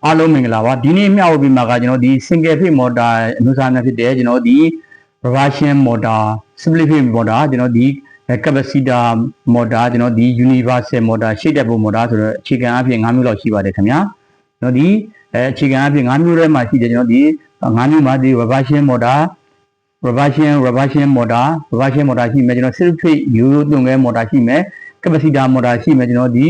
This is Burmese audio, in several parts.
အားလုံးမင်္ဂလာပါဒီနေ့မျှဝေပေးမှာကကျွန်တော်ဒီ single phase motor အမျိုးအစားများဖြစ်တယ်ကျွန်တော်ဒီ reversion motor split phase motor ကျွန်တော်ဒီ capacitor motor ကျွန်တော်ဒီ universal motor ရှေ့တက်ဖို့ motor ဆိုတော့အခြေခံအဖြစ်၅မျိုးလောက်ရှိပါတယ်ခင်ဗျာကျွန်တော်ဒီအခြေခံအဖြစ်၅မျိုးထဲမှာရှိတယ်ကျွန်တော်ဒီ၅မျိုးမှာဒီ reversion motor reversion motor ရှိမယ်ကျွန်တော် split phase ရိုးရိုးသွင်းခဲ motor ရှိမယ် capacitor motor ရှိမယ်ကျွန်တော်ဒီ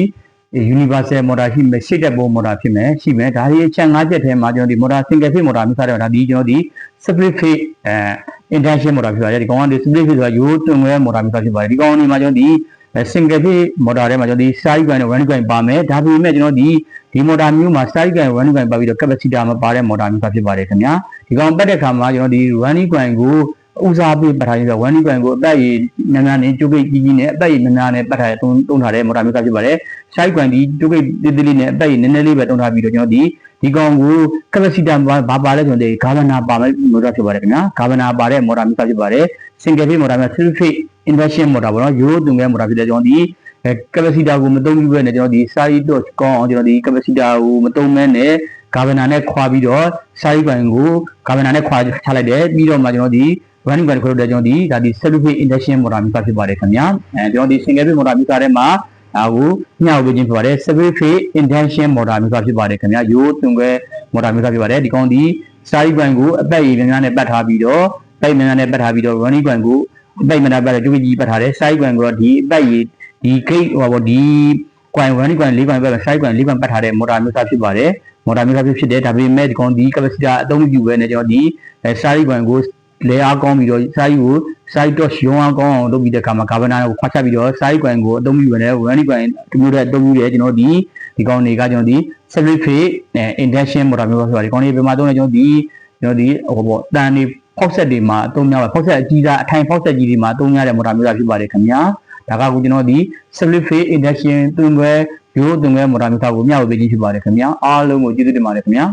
universal motor ရှိမယ်ရှေ့တက်ဖို့ motor ဖြစ်မယ်ရှိမယ်ဒါတွေအချက်၅ချက်ထဲမှာကျွန်တော်ဒီ motor single phase motor မျိုးစားတယ်ဒါဒီကျွန်တော်ဒီ split phase induction motor ဖြစ်ပါတယ်ဒီကောင်ကဒီ split phase ဆိုတာရိုးသွင်းခဲ motor မျိုးစားဖြစ်ပါတယ်ဒီကောင်ဒီမှာကျွန်တော်ဒီ single phase motor ထဲမှာကျွန်တော်ဒီ starting point နဲ့ running point ပါမယ်ဒါပေမဲ့ကျွန်တော်ဒီ motor မျိုးမှာ starting point running point ပါပြီးတော့ capacitor မပါတဲ့ motor မျိုးစားဖြစ်ပါတယ်ခင်ဗျာဒီကောင်ပတ်တဲ့ခါမှာကျွန်တော်ဒီ running point ကိုဦးစားပေးပတ်ထားပြီးတော့ running point ကိုအသက်ရည်များများနဲ့ကျုပ်ကိတ်ကြီးကြီးနဲ့အသက်ရည်များများနဲ့ပတ်ထားတုံးထားတဲ့ motor မျိုးစားဖြစ်ပါတယ် side point ဒီကျုပ်ကိတ်တေးသေးလေးနဲ့အသက်ရည်နည်းနည်းလေးပဲတုံးထားပြီးတော့ကျွန်တော်ဒီကောင်ကို capacitor ဘာပါလဲဆိုတော့ဒီ governor ပါမဲ့ motor ဖြစ်ပါတယ်ခင်ဗျာ governor ပါတဲ့ motor မျိုးစားဖြစ်ပါတယ် single phase motor မှာ three phase induction motor ပေါ့နော်ရိုးသွင်းခဲ motor ဖြစ်တဲ့ကျွန်တော်ဒီ capacitor ကိုမသုံးဘူးပဲနဲ့ကျွန်တော်ဒီ side dot ကောင်းအောင်ကျွန်တော်ဒီ capacitor ကိုမသုံးမဲနဲ့ governor နဲ့ခွာပြီးတော့ side point ကို governor နဲ့ခွာချလိုက်တယ်ပြီးတော့မှကျွန်တော်ဒီ running point ခေါ်တဲ့ကျွန်တော်ဒီဒါဒီ three phase induction motor မျိုးစားဖြစ်ပါတယ်ခင်ဗျာကျွန်တော်ဒီ single phase motor မျိုးစားထဲမှာဒါကိုညှောက်ပေးခြင်းဖြစ်ပါတယ် three phase induction motor မျိုးစားဖြစ်ပါတယ်ခင်ဗျာရိုးသွင်းခဲ motor မျိုးစားဖြစ်ပါတယ်ဒီကောင်ဒီ side point ကိုအသက်ရည်များများနဲ့ပတ်ထားပြီးတော့ပိတ်များများနဲ့ပတ်ထားပြီးတော့ running point ကိုအပိတ်များများပတ်ထားကျုပ်ကြီးပတ်ထားတယ် side point ကိုတော့ဒီအသက်ရည်ဒီ gate ဟိုပေါ့ဒီ coin running point ၄ coin ပတ် side point ၄ coin ပတ်ထားတဲ့ motor မျိုးစားဖြစ်ပါတယ် motor မျိုးစားဖြစ်တယ်ဒါပေမဲ့ဒီကောင်ဒီ capacitor အသုံးပြုပဲနဲ့ကျွန်တော်ဒီ side point ကိုလေအားကောင်းပြီးတော့ side ကို side dot ရုံးအားကောင်းအောင်လုပ်ပြီးတဲ့အခါမှာ governor ကိုခွာချပြီးတော့ side point ကိုအသုံးပြုရတဲ့ running point ဒီမျိုးတဲ့အသုံးပြုတယ်ကျွန်တော်ဒီကောင်တွေကကျွန်တော်ဒီ split phase induction motor မျိုးဆိုတော့ဒီကောင်တွေပြန်မှာသုံးတယ်ကျွန်တော်ဒီဟိုပေါ့တန်တွေဖောက်ဆက်တွေမှာအသုံးများပါဖောက်ဆက်အကြီးစားအထိုင်ဖောက်ဆက်ကြီးတွေမှာအသုံးများတဲ့ motor မျိုးဖြစ်ပါတယ်ခင်ဗျာဒါကကိုကျွန်တော်ဒီ split phase induction သွင်းခဲရိုးသွင်းခဲ motor မျိုးကိုမျှဝေပေးခြင်းဖြစ်ပါတယ်ခင်ဗျာအားလုံးကိုကျေးဇူးတင်ပါတယ်ခင်ဗျာ